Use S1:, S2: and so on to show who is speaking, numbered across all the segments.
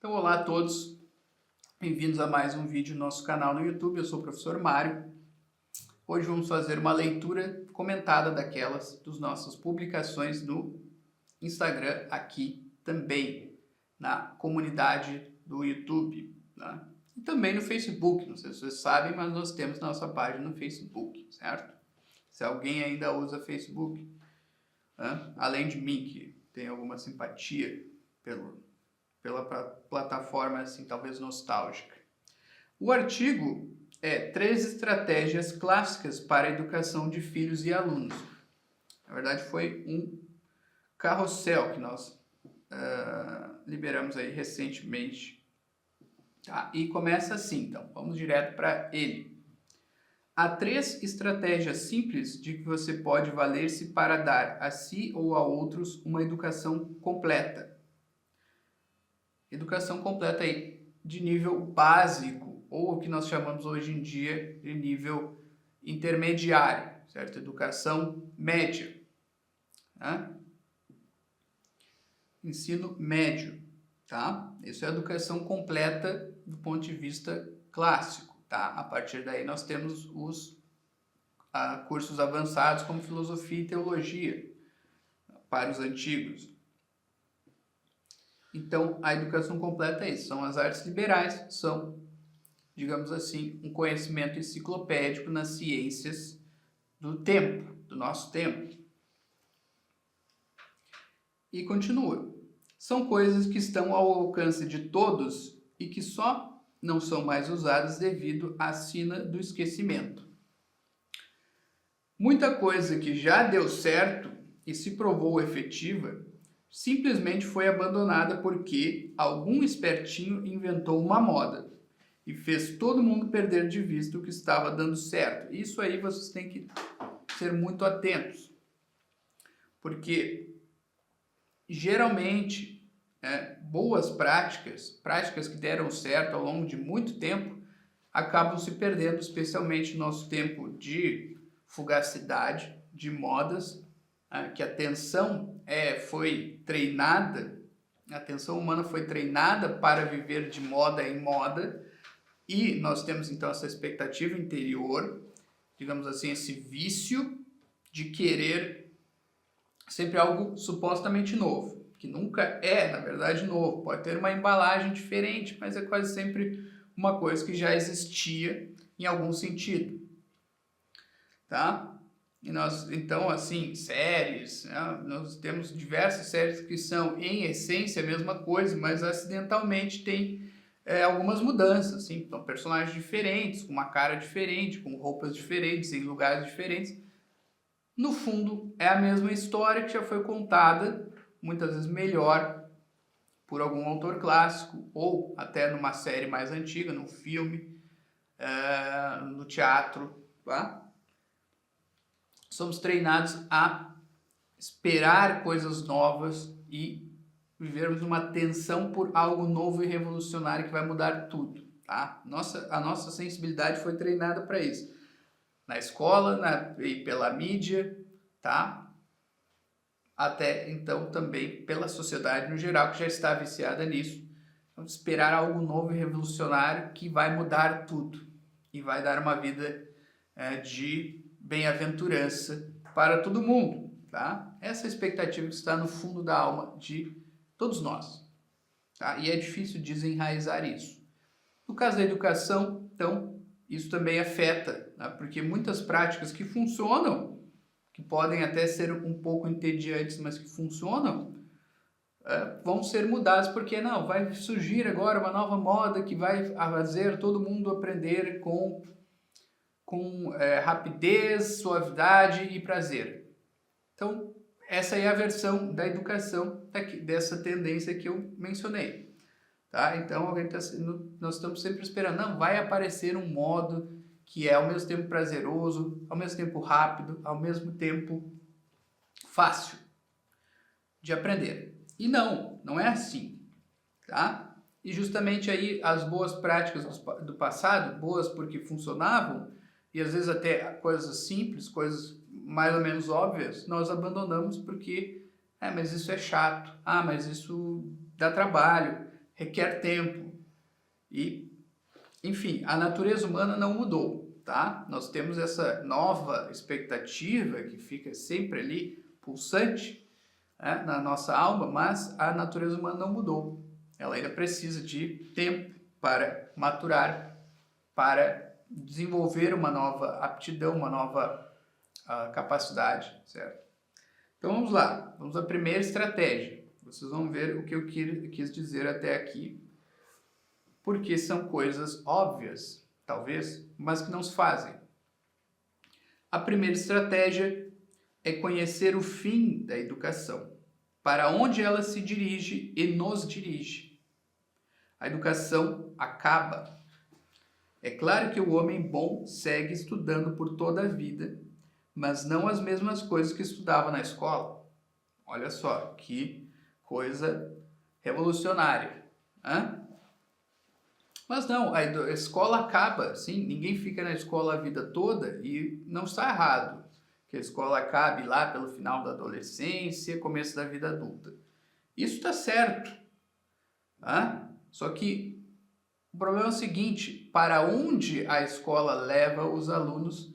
S1: Então, olá a todos, bem-vindos a mais um vídeo no nosso canal no YouTube. Eu sou o professor Mário. Hoje vamos fazer uma leitura comentada das nossas publicações no Instagram, aqui também na comunidade do YouTube, né? E também no Facebook. Não sei se vocês sabem, mas nós temos nossa página no Facebook, certo? Se alguém ainda usa Facebook, né? Além de mim, que tem alguma simpatia pela plataforma, assim, talvez nostálgica. O artigo é 3 estratégias clássicas para a educação de filhos e alunos. Na verdade, foi um carrossel que nós liberamos aí recentemente. Tá? E começa assim, então, vamos direto para ele. Há 3 estratégias simples de que você pode valer-se para dar a si ou a outros uma educação completa. Educação completa aí de nível básico, ou o que nós chamamos hoje em dia de nível intermediário, certo? Educação média, né? Ensino médio, tá? Isso é a educação completa do ponto de vista clássico, tá? A partir daí nós temos os cursos avançados como filosofia e teologia para os antigos. Então, a educação completa é isso, são as artes liberais, são, digamos assim, um conhecimento enciclopédico nas ciências do tempo, do nosso tempo. E continua. São coisas que estão ao alcance de todos e que só não são mais usadas devido à sina do esquecimento. Muita coisa que já deu certo e se provou efetiva simplesmente foi abandonada porque algum espertinho inventou uma moda e fez todo mundo perder de vista o que estava dando certo. Isso aí vocês têm que ser muito atentos, porque geralmente boas práticas que deram certo ao longo de muito tempo, acabam se perdendo, especialmente no nosso tempo de fugacidade, de modas, que a atenção foi treinada, a atenção humana foi treinada para viver de moda em moda, e nós temos então essa expectativa interior, digamos assim, esse vício de querer sempre algo supostamente novo, que nunca é, na verdade, novo. Pode ter uma embalagem diferente, mas é quase sempre uma coisa que já existia em algum sentido, tá? E nós, então, assim, séries, né? Nós temos diversas séries que são, em essência, a mesma coisa, mas acidentalmente tem algumas mudanças, assim, então, personagens diferentes, com uma cara diferente, com roupas diferentes, em lugares diferentes. No fundo, é a mesma história que já foi contada, muitas vezes melhor, por algum autor clássico, ou até numa série mais antiga, num filme, no teatro, tá? Somos treinados a esperar coisas novas e vivermos uma tensão por algo novo e revolucionário que vai mudar tudo, tá? A nossa sensibilidade foi treinada para isso. Na escola, e pela mídia, tá? Até então também pela sociedade no geral, que já está viciada nisso. Vamos esperar algo novo e revolucionário que vai mudar tudo e vai dar uma vida de bem-aventurança para todo mundo, tá? Essa é a expectativa que está no fundo da alma de todos nós, tá? E é difícil desenraizar isso. No caso da educação, então, isso também afeta, né? Porque muitas práticas que funcionam, que podem até ser um pouco entediantes, mas que funcionam, vão ser mudadas, porque não, vai surgir agora uma nova moda que vai fazer todo mundo aprender com rapidez, suavidade e prazer. Então, essa é a versão da educação dessa tendência que eu mencionei. Tá? Então, nós estamos sempre esperando, não, vai aparecer um modo que é ao mesmo tempo prazeroso, ao mesmo tempo rápido, ao mesmo tempo fácil de aprender. E não é assim, tá? E justamente aí as boas práticas do passado, boas porque funcionavam, e às vezes até coisas simples, coisas mais ou menos óbvias, nós abandonamos porque, mas isso é chato, mas isso dá trabalho, requer tempo e, enfim, a natureza humana não mudou, tá? Nós temos essa nova expectativa que fica sempre ali pulsante, né, na nossa alma, mas a natureza humana não mudou. Ela ainda precisa de tempo para maturar, para desenvolver uma nova aptidão, uma nova capacidade, certo? Então vamos lá, vamos à primeira estratégia. Vocês vão ver o que eu quis dizer até aqui, porque são coisas óbvias, talvez, mas que não se fazem. A primeira estratégia é conhecer o fim da educação, para onde ela se dirige e nos dirige. A educação acaba. É claro que o homem bom segue estudando por toda a vida, mas não as mesmas coisas que estudava na escola. Olha só, que coisa revolucionária. Hã? Mas não, a escola acaba, sim, ninguém fica na escola a vida toda e não está errado que a escola acabe lá pelo final da adolescência, começo da vida adulta. Isso está certo. Hã? Só que o problema é o seguinte, para onde a escola leva os alunos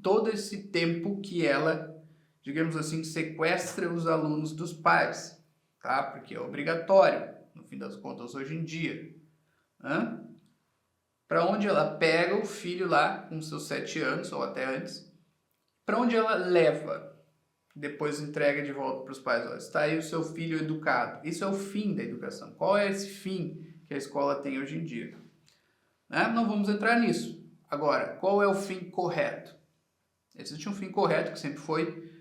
S1: todo esse tempo que ela, digamos assim, sequestra os alunos dos pais, tá? Porque é obrigatório, no fim das contas, hoje em dia. Para onde ela pega o filho lá, com seus 7 anos, ou até antes, para onde ela leva, depois entrega de volta para os pais. Ó, está aí o seu filho educado. Isso é o fim da educação. Qual é esse fim que a escola tem hoje em dia? Não vamos entrar nisso. Agora, qual é o fim correto? Existe um fim correto que sempre foi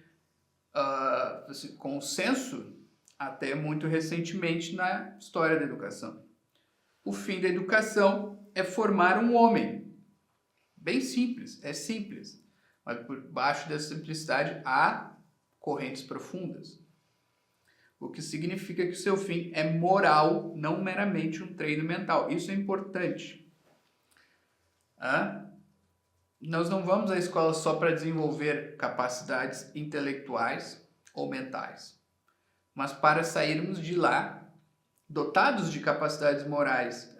S1: assim, consenso até muito recentemente na história da educação. O fim da educação é formar um homem. Bem simples, é simples. Mas por baixo dessa simplicidade há correntes profundas. O que significa que o seu fim é moral, não meramente um treino mental. Isso é importante. Nós não vamos à escola só para desenvolver capacidades intelectuais ou mentais, mas para sairmos de lá dotados de capacidades morais,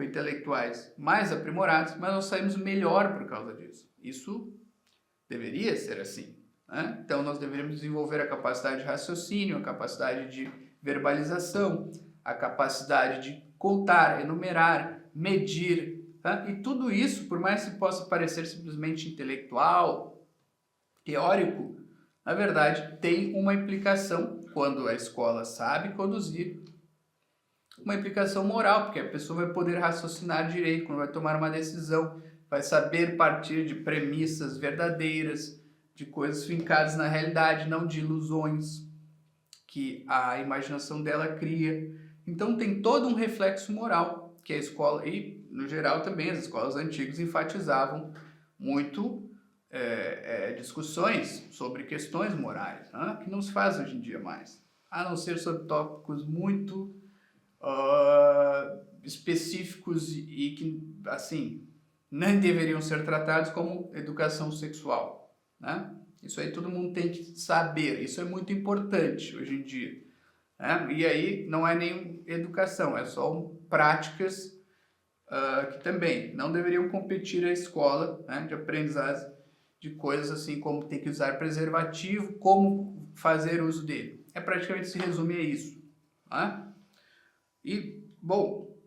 S1: intelectuais mais aprimoradas, mas nós saímos melhor por causa disso. Isso deveria ser assim. Então nós deveríamos desenvolver a capacidade de raciocínio, a capacidade de verbalização, a capacidade de contar, enumerar, medir, e tudo isso, por mais que possa parecer simplesmente intelectual, teórico, na verdade tem uma implicação, quando a escola sabe conduzir, uma implicação moral, porque a pessoa vai poder raciocinar direito, quando vai tomar uma decisão, vai saber partir de premissas verdadeiras, de coisas fincadas na realidade, não de ilusões que a imaginação dela cria. Então tem todo um reflexo moral que a escola, e no geral também as escolas antigas enfatizavam muito discussões sobre questões morais, que não se faz hoje em dia mais, a não ser sobre tópicos muito específicos e que, assim, nem deveriam ser tratados, como educação sexual, Isso aí todo mundo tem que saber, isso é muito importante hoje em dia, E aí não é nem educação, é só práticas que também não deveriam competir à escola, de aprendizagem de coisas assim como ter que usar preservativo, como fazer uso dele. Praticamente se resume a isso, E, bom,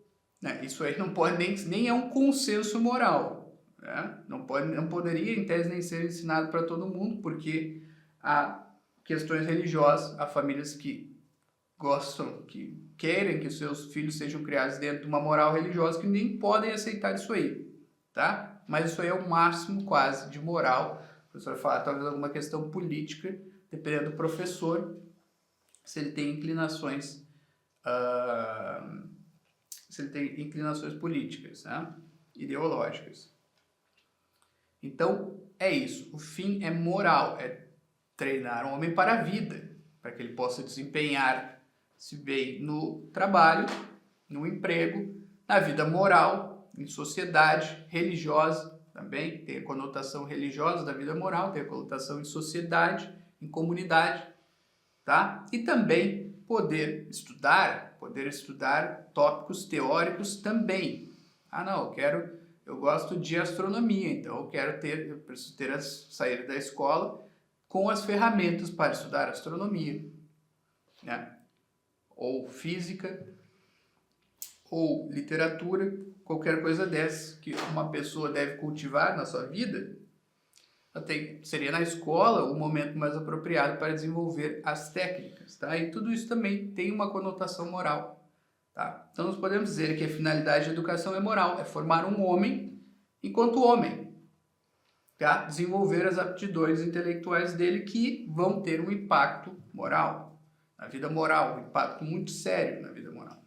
S1: isso aí não pode nem é um consenso moral, não poderia em tese nem ser ensinado para todo mundo, porque há questões religiosas, há famílias que gostam, que querem que seus filhos sejam criados dentro de uma moral religiosa, que nem podem aceitar isso aí, tá? Mas isso aí é o máximo quase de moral. O professor vai falar talvez alguma questão política, dependendo do professor, se ele tem inclinações políticas, ideológicas. Então, é isso. O fim é moral, é treinar um homem para a vida, para que ele possa desempenhar-se bem no trabalho, no emprego, na vida moral, em sociedade, religiosa também, tem a conotação religiosa da vida moral, tem a conotação em sociedade, em comunidade, tá? E também poder estudar tópicos teóricos também. Ah, não, eu gosto de astronomia, então eu preciso sair da escola com as ferramentas para estudar astronomia, né? Ou física, ou literatura, qualquer coisa dessa que uma pessoa deve cultivar na sua vida, seria na escola o momento mais apropriado para desenvolver as técnicas, tá? E tudo isso também tem uma conotação moral, tá? Então nós podemos dizer que a finalidade da educação é moral, é formar um homem enquanto homem, tá? Desenvolver as aptidões intelectuais dele que vão ter um impacto moral, na vida moral, um impacto muito sério na vida moral.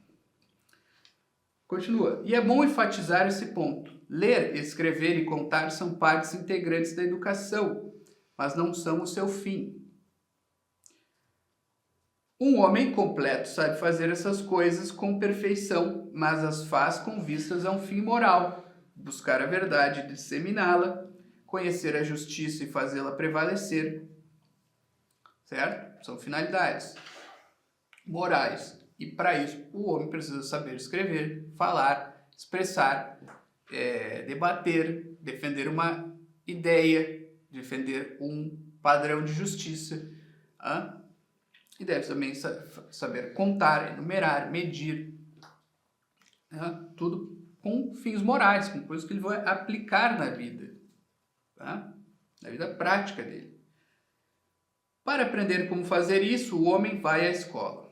S1: Continua. E é bom enfatizar esse ponto. Ler, escrever e contar são partes integrantes da educação, mas não são o seu fim. Um homem completo sabe fazer essas coisas com perfeição, mas as faz com vistas a um fim moral, buscar a verdade e disseminá-la, conhecer a justiça e fazê-la prevalecer. Certo? São finalidades morais. E para isso, o homem precisa saber escrever, falar, expressar, debater, defender uma ideia, defender um padrão de justiça. E deve também saber contar, enumerar, medir. Tudo com fins morais, com coisas que ele vai aplicar na vida. Na vida prática dele. Para aprender como fazer isso, o homem vai à escola.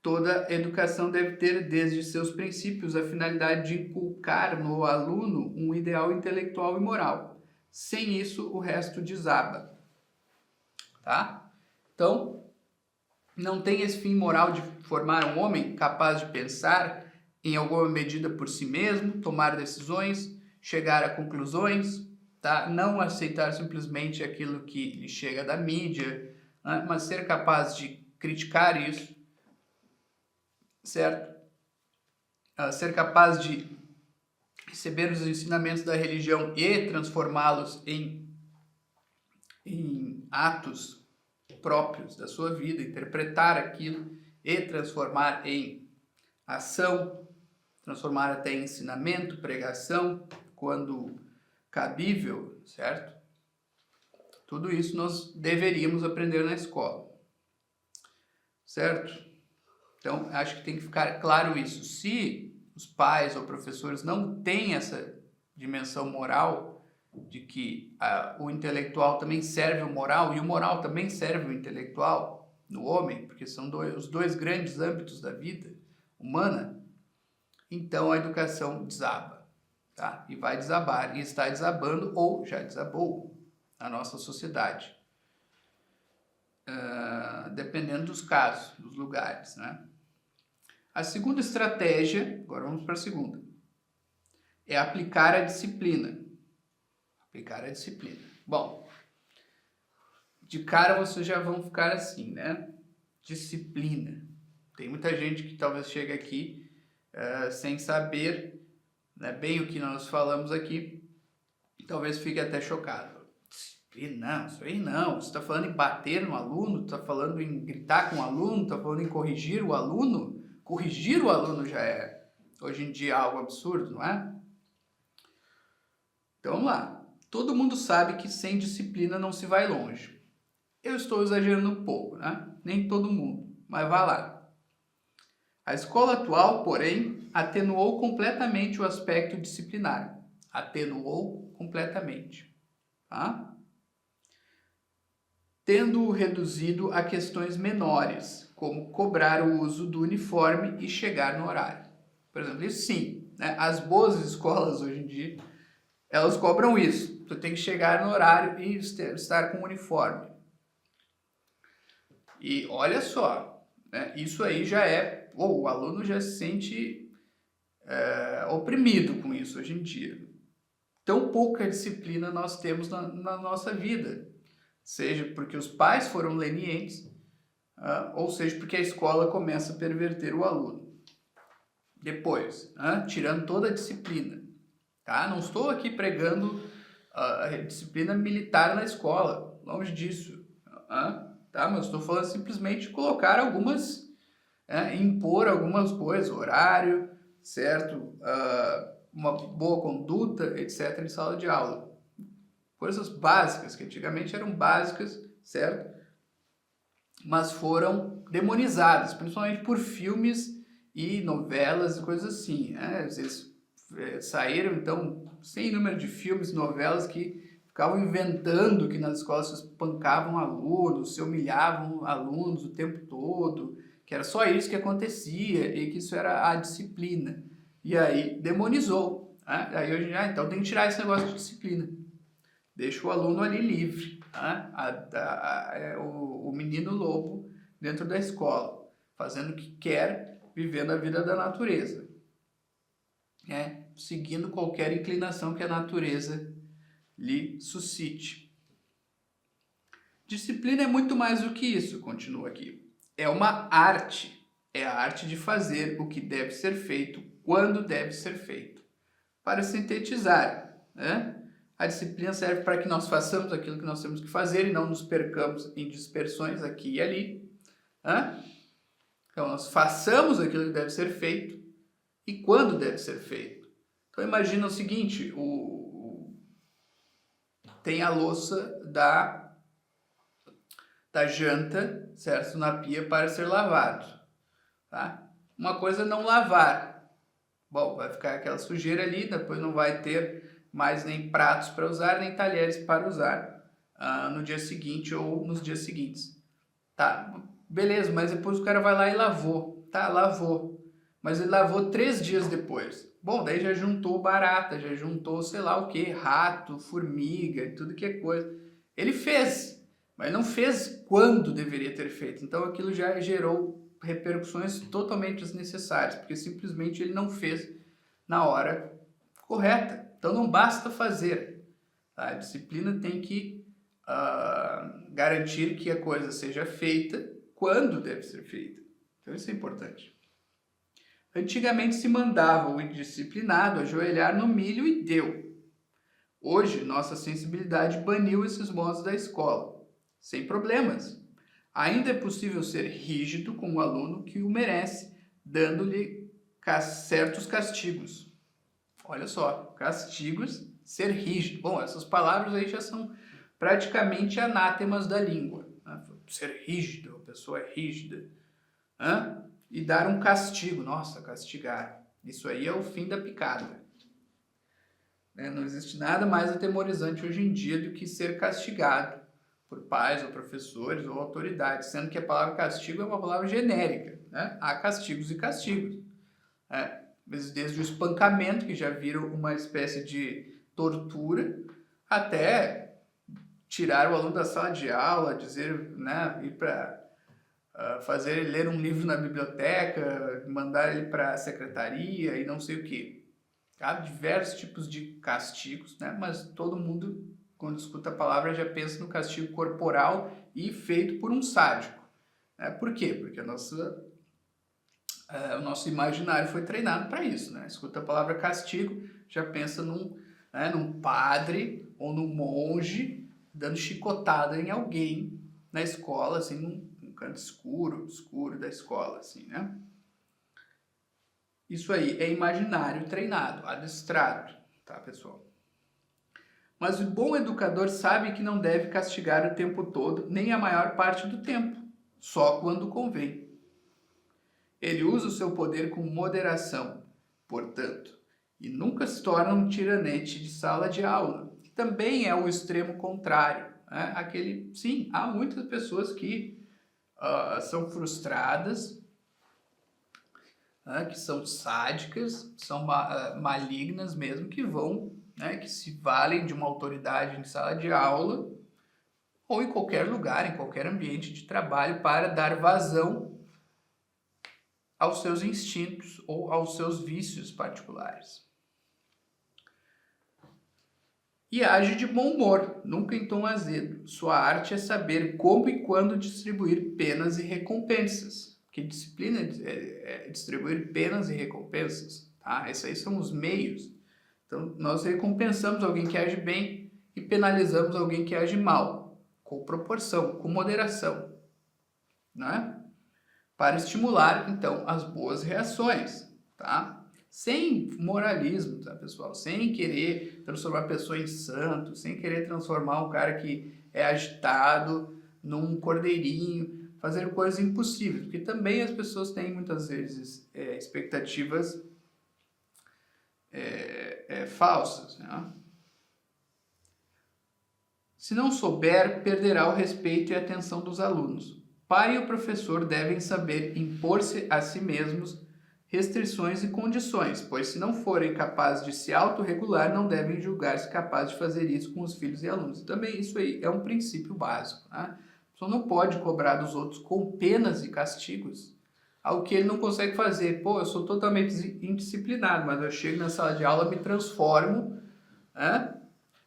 S1: Toda educação deve ter, desde seus princípios, a finalidade de inculcar no aluno um ideal intelectual e moral. Sem isso, o resto desaba. Tá? Então, não tem esse fim moral de formar um homem capaz de pensar em alguma medida por si mesmo, tomar decisões, chegar a conclusões, tá? Não aceitar simplesmente aquilo que lhe chega da mídia, né? Mas ser capaz de criticar isso, certo? Ser capaz de receber os ensinamentos da religião e transformá-los em atos próprios da sua vida, interpretar aquilo e transformar em ação, transformar até em ensinamento, pregação, quando cabível, certo? Tudo isso nós deveríamos aprender na escola, certo? Então, acho que tem que ficar claro isso. Se os pais ou professores não têm essa dimensão moral de que o intelectual também serve o moral e o moral também serve o intelectual no homem, porque são os dois grandes âmbitos da vida humana, então a educação desaba, tá? E vai desabar, e está desabando ou já desabou na nossa sociedade. Dependendo dos casos, dos lugares, né? A segunda estratégia, agora vamos para a segunda, é aplicar a disciplina. Aplicar a disciplina. Bom, de cara vocês já vão ficar assim, né? Disciplina. Tem muita gente que talvez chegue aqui sem saber, né, bem o que nós falamos aqui, e talvez fique até chocado. Não, isso aí não. Você está falando em bater no aluno? Está falando em gritar com o aluno? Está falando em corrigir o aluno? Corrigir o aluno já é, hoje em dia, algo absurdo, não é? Então, vamos lá. Todo mundo sabe que sem disciplina não se vai longe. Eu estou exagerando um pouco, né? Nem todo mundo, mas vá lá. A escola atual, porém, atenuou completamente o aspecto disciplinar. Atenuou completamente, tá? Tendo-o reduzido a questões menores, como cobrar o uso do uniforme e chegar no horário. Por exemplo, isso sim, né? As boas escolas hoje em dia, elas cobram isso. Tu tem que chegar no horário e estar com o uniforme. E olha só, né? Isso aí já é... o aluno já se sente oprimido com isso hoje em dia. Tão pouca disciplina nós temos na nossa vida. Seja porque os pais foram lenientes, ou seja porque a escola começa a perverter o aluno. Depois, tirando toda a disciplina. Tá? Não estou aqui pregando a disciplina militar na escola, longe disso. tá? Mas estou falando simplesmente de colocar algumas, impor algumas coisas, horário, certo? Uma boa conduta, etc., em sala de aula. Coisas básicas, que antigamente eram básicas, certo? Mas foram demonizadas, principalmente por filmes e novelas e coisas assim, né? Eles saíram, então, sem número de filmes e novelas que ficavam inventando que nas escolas se espancavam alunos, se humilhavam alunos o tempo todo, que era só isso que acontecia e que isso era a disciplina. E aí demonizou, né? Aí hoje, então tem que tirar esse negócio de disciplina. Deixa o aluno ali livre, né? O menino lobo dentro da escola, fazendo o que quer, vivendo a vida da natureza, né? Seguindo qualquer inclinação que a natureza lhe suscite. Disciplina é muito mais do que isso, continua aqui. É uma arte, é a arte de fazer o que deve ser feito, quando deve ser feito. Para sintetizar, né? A disciplina serve para que nós façamos aquilo que nós temos que fazer e não nos percamos em dispersões aqui e ali. Né? Então, nós façamos aquilo que deve ser feito e quando deve ser feito. Então, imagina o seguinte, tem a louça da janta, certo? Na pia para ser lavado. Tá? Uma coisa é não lavar. Bom, vai ficar aquela sujeira ali, depois não vai ter mais nem pratos para usar, nem talheres para usar no dia seguinte ou nos dias seguintes. Tá, beleza, mas depois o cara vai lá e lavou. Tá, lavou. Mas ele lavou 3 dias depois. Bom, daí já juntou barata, já juntou sei lá o que, rato, formiga, tudo que é coisa. Ele fez, mas não fez quando deveria ter feito. Então aquilo já gerou repercussões totalmente desnecessárias, porque simplesmente ele não fez na hora correta. Então não basta fazer. Tá? A disciplina tem que garantir que a coisa seja feita quando deve ser feita. Então isso é importante. Antigamente se mandava o indisciplinado ajoelhar no milho e deu. Hoje, nossa sensibilidade baniu esses modos da escola, sem problemas. Ainda é possível ser rígido com o aluno que o merece, dando-lhe certos castigos. Olha só, castigos, ser rígido. Bom, essas palavras aí já são praticamente anátemas da língua. Né? Ser rígido, a pessoa é rígida. E dar um castigo. Nossa, castigar. Isso aí é o fim da picada. Não existe nada mais atemorizante hoje em dia do que ser castigado por pais ou professores ou autoridades, sendo que a palavra castigo é uma palavra genérica. Né? Há castigos e castigos. Desde o espancamento, que já viram uma espécie de tortura, até tirar o aluno da sala de aula, dizer, né, ir para fazer ele ler um livro na biblioteca, mandar ele para a secretaria e não sei o que. Há diversos tipos de castigos, né? Mas todo mundo, quando escuta a palavra, já pensa no castigo corporal e feito por um sádico. Por quê? Porque o nosso imaginário foi treinado para isso, né? Escuta a palavra castigo, já pensa num padre ou num monge dando chicotada em alguém na escola, assim, num canto escuro da escola, assim, né? Isso aí é imaginário treinado, adestrado, tá, pessoal? Mas o bom educador sabe que não deve castigar o tempo todo, nem a maior parte do tempo, só quando convém. Ele usa o seu poder com moderação, portanto, e nunca se torna um tiranete de sala de aula, que também é o extremo contrário. Né? Sim, há muitas pessoas que são frustradas, que são sádicas, são malignas mesmo, que vão, que se valem de uma autoridade em sala de aula ou em qualquer lugar, em qualquer ambiente de trabalho para dar vazão aos seus instintos ou aos seus vícios particulares. E age de bom humor, nunca em tom azedo. Sua arte é saber como e quando distribuir penas e recompensas. Que disciplina é distribuir penas e recompensas. Tá? Esses aí são os meios. Então, nós recompensamos alguém que age bem e penalizamos alguém que age mal, com proporção, com moderação. né? Para estimular, então, as boas reações, tá? Sem moralismo, tá, pessoal? Sem querer transformar a pessoa em santo, sem querer transformar um cara que é agitado num cordeirinho, fazer coisas impossíveis, porque também as pessoas têm muitas vezes expectativas falsas, né? Se não souber, perderá o respeito e a atenção dos alunos. Pai e o professor devem saber impor-se a si mesmos restrições e condições, pois se não forem capazes de se autorregular, não devem julgar-se capazes de fazer isso com os filhos e alunos. Também isso aí é um princípio básico, né? A pessoa não pode cobrar dos outros com penas e castigos algo que ele não consegue fazer. Pô, eu sou totalmente indisciplinado, mas eu chego na sala de aula, me transformo, né,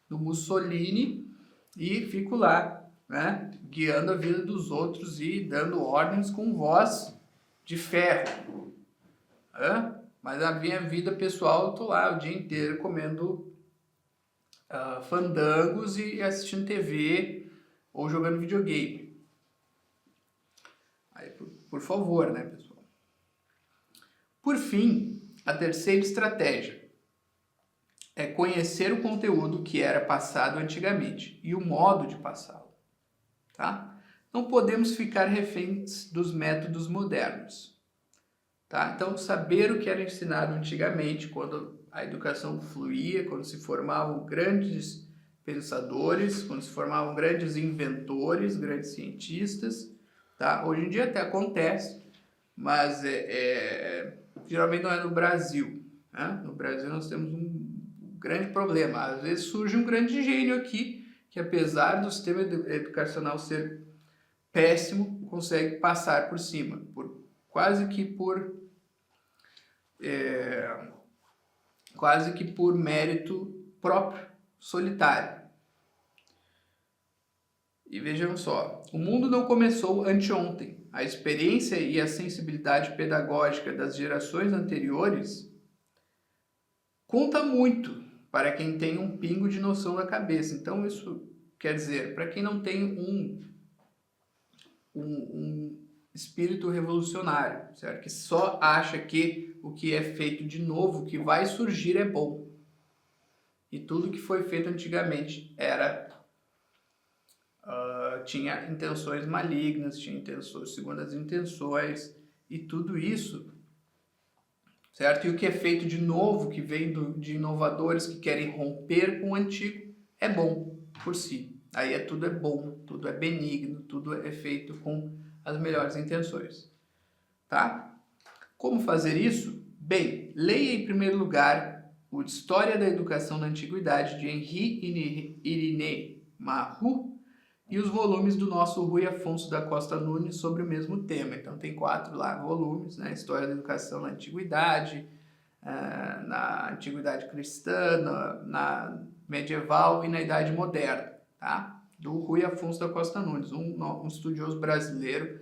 S1: no Mussolini e fico lá, né, guiando a vida dos outros e dando ordens com voz de ferro. Mas a minha vida pessoal, eu tô lá o dia inteiro comendo fandangos e assistindo TV ou jogando videogame. Aí, por favor, né, pessoal? Por fim, a terceira estratégia é conhecer o conteúdo que era passado antigamente e o modo de passá-lo, tá? Não podemos ficar reféns dos métodos modernos, tá? Então, saber o que era ensinado antigamente, quando a educação fluía, quando se formavam grandes pensadores, quando se formavam grandes inventores, grandes cientistas, tá? Hoje em dia até acontece, mas geralmente não é no Brasil, né? No Brasil nós temos um grande problema. Às vezes surge um grande gênio aqui, que apesar do sistema educacional ser péssimo, consegue passar por cima, quase que por mérito próprio, solitário. E vejam só, o mundo não começou anteontem. A experiência e a sensibilidade pedagógica das gerações anteriores conta muito para quem tem um pingo de noção na cabeça. Então isso quer dizer, para quem não tem um espírito revolucionário, certo? Que só acha que o que é feito de novo, o que vai surgir é bom. E tudo que foi feito antigamente tinha intenções malignas, tinha segundas intenções, e tudo isso, certo? E o que é feito de novo, que vem de inovadores que querem romper com o antigo, é bom por si. Aí tudo é bom, tudo é benigno, tudo é feito com as melhores intenções, tá? Como fazer isso? Bem, leia em primeiro lugar o História da Educação na Antiguidade, de Henri Irénée Marrou, e os volumes do nosso Rui Afonso da Costa Nunes sobre o mesmo tema. Então tem 4 lá volumes, né? História da Educação na Antiguidade, na Antiguidade Cristã, na Medieval e na Idade Moderna, tá? Do Rui Afonso da Costa Nunes, um estudioso brasileiro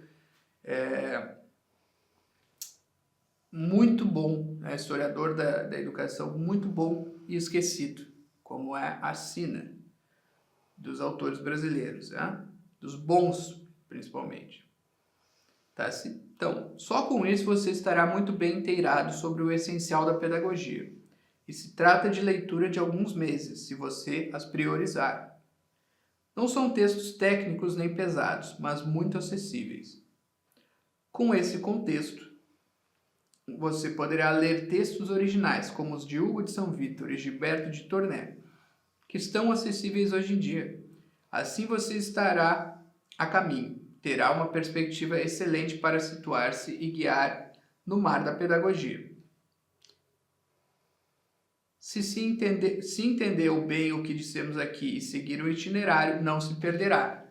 S1: muito bom, né? Historiador da educação, muito bom e esquecido, como é a sina dos autores brasileiros, né? Dos bons, principalmente. Tá? Então, só com isso você estará muito bem inteirado sobre o essencial da pedagogia. E se trata de leitura de alguns meses, se você as priorizar. Não são textos técnicos nem pesados, mas muito acessíveis. Com esse contexto, você poderá ler textos originais, como os de Hugo de São Vítor e Gilberto de Tournai, que estão acessíveis hoje em dia. Assim você estará a caminho, terá uma perspectiva excelente para situar-se e guiar no mar da pedagogia. Se entendeu bem o que dissemos aqui e seguir o itinerário, não se perderá.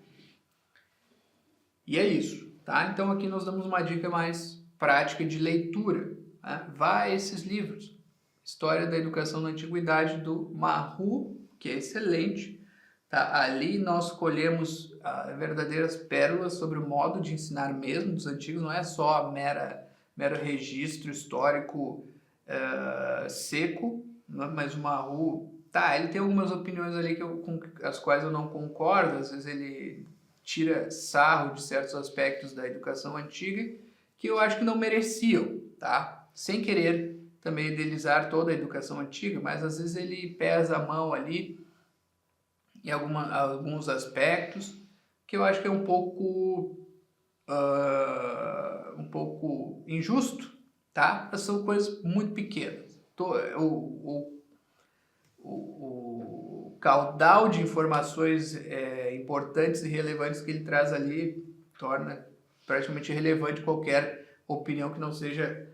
S1: E é isso, tá? Então aqui nós damos uma dica mais prática de leitura, né? Vá a esses livros. História da Educação na Antiguidade, do Marrou, que é excelente. Tá? Ali nós colhemos verdadeiras pérolas sobre o modo de ensinar mesmo dos antigos, não é só mero registro histórico seco, mas o Marrou, tá, ele tem algumas opiniões ali com as quais eu não concordo, às vezes ele tira sarro de certos aspectos da educação antiga que eu acho que não mereciam, tá? Sem querer também idealizar toda a educação antiga, mas às vezes ele pesa a mão ali em alguns aspectos que eu acho que é um pouco injusto, tá? Mas são coisas muito pequenas. O caudal de informações importantes e relevantes que ele traz ali torna praticamente irrelevante qualquer opinião que não seja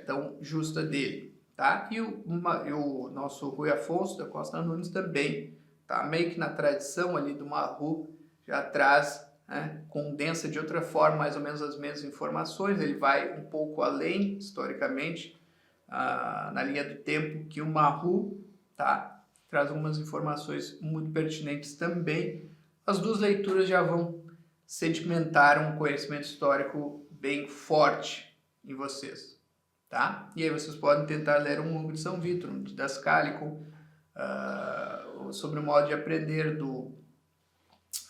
S1: tão justa dele, tá? E o nosso Rui Afonso da Costa Nunes também, tá? Meio que na tradição ali do Marrou, já traz, né, condensa de outra forma mais ou menos as mesmas informações, ele vai um pouco além, historicamente, na linha do tempo que o Marrou, tá? Traz algumas informações muito pertinentes também. As duas leituras já vão sedimentar um conhecimento histórico bem forte em vocês, tá? E aí vocês podem tentar ler um Hugo de São Vítor, um Didascálico, sobre o modo de aprender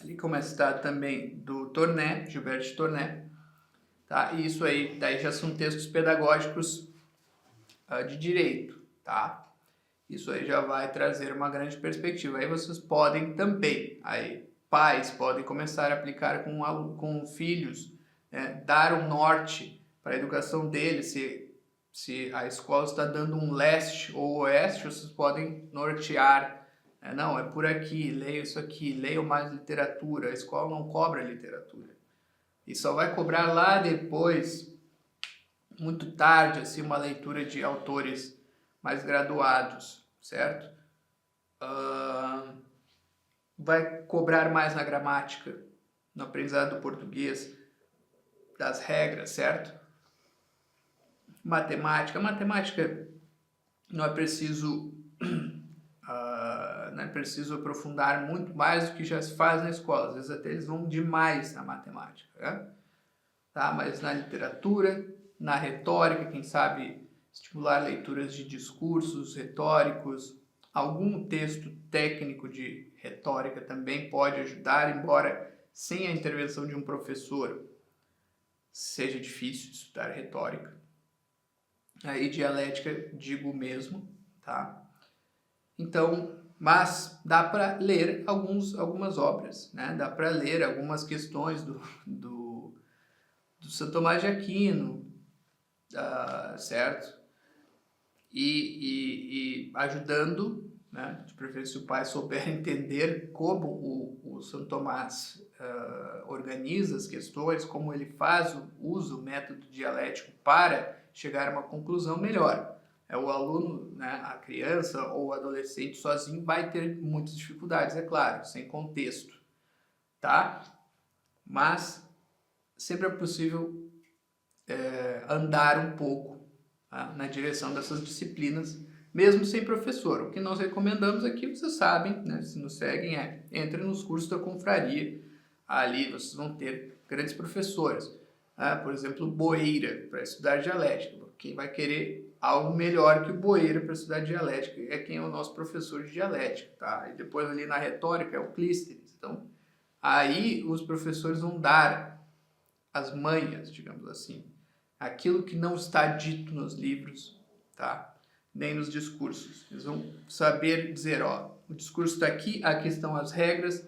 S1: ali como é citado também, do Torné, Gilberto de Torné, tá? E isso aí, daí já são textos pedagógicos de direito, tá? Isso aí já vai trazer uma grande perspectiva. Aí vocês podem também, aí pais podem começar a aplicar com filhos, né? Dar um norte para a educação deles. Se a escola está dando um leste ou oeste, vocês podem nortear. Não, é por aqui, leia isso aqui, leiam mais literatura. A escola não cobra literatura. E só vai cobrar lá depois, muito tarde, assim, uma leitura de autores mais graduados, certo? Vai cobrar mais na gramática, no aprendizado do português, das regras, certo? Matemática não é preciso aprofundar muito mais do que já se faz na escola. Às vezes até eles vão demais na matemática, né? Tá? Mas na literatura, na retórica, quem sabe estimular leituras de discursos retóricos, algum texto técnico de retórica também pode ajudar, embora sem a intervenção de um professor seja difícil estudar retórica. Aí dialética, digo mesmo, tá? Então, mas dá para ler algumas obras, né? Dá para ler algumas questões do Santo Tomás de Aquino, certo? E ajudando, né? De preferência, se o pai souber entender como o Santo Tomás organiza as questões, como ele usa o método dialético para chegar a uma conclusão melhor. O aluno, né, a criança ou o adolescente sozinho vai ter muitas dificuldades, é claro, sem contexto, tá? Mas sempre é possível andar um pouco, tá, na direção dessas disciplinas, mesmo sem professor. O que nós recomendamos aqui, vocês sabem, né, se nos seguem, entre nos cursos da confraria, ali vocês vão ter grandes professores. Por exemplo, Boeira, para estudar dialética. Quem vai querer algo melhor que o Boeira para estudar dialética é quem é o nosso professor de dialética, tá? E depois ali na retórica é o Clístenes. Então, aí os professores vão dar as manhas, digamos assim, aquilo que não está dito nos livros, tá? Nem nos discursos. Eles vão saber dizer, ó, o discurso está aqui estão as regras,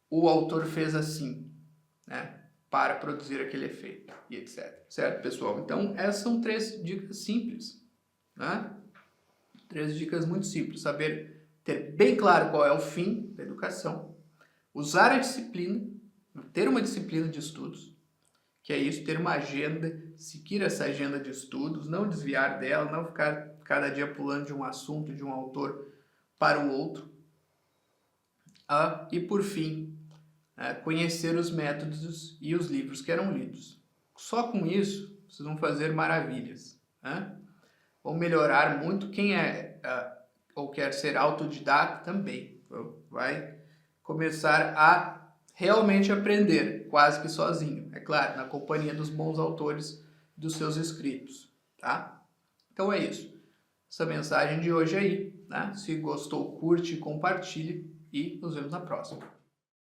S1: o autor fez assim, né? Para produzir aquele efeito e etc. Certo, pessoal? Então, essas são 3 dicas simples, né? 3 dicas muito simples. Saber ter bem claro qual é o fim da educação, usar a disciplina, ter uma disciplina de estudos, que é isso, ter uma agenda, seguir essa agenda de estudos, não desviar dela, não ficar cada dia pulando de um assunto, de um autor para o outro. E, por fim, conhecer os métodos e os livros que eram lidos. Só com isso, vocês vão fazer maravilhas, né? Vão melhorar muito. Quem ou quer ser autodidata também vai começar a realmente aprender, quase que sozinho. É claro, na companhia dos bons autores dos seus escritos, tá? Então é isso. Essa mensagem de hoje aí, né? Se gostou, curte, compartilhe e nos vemos na próxima.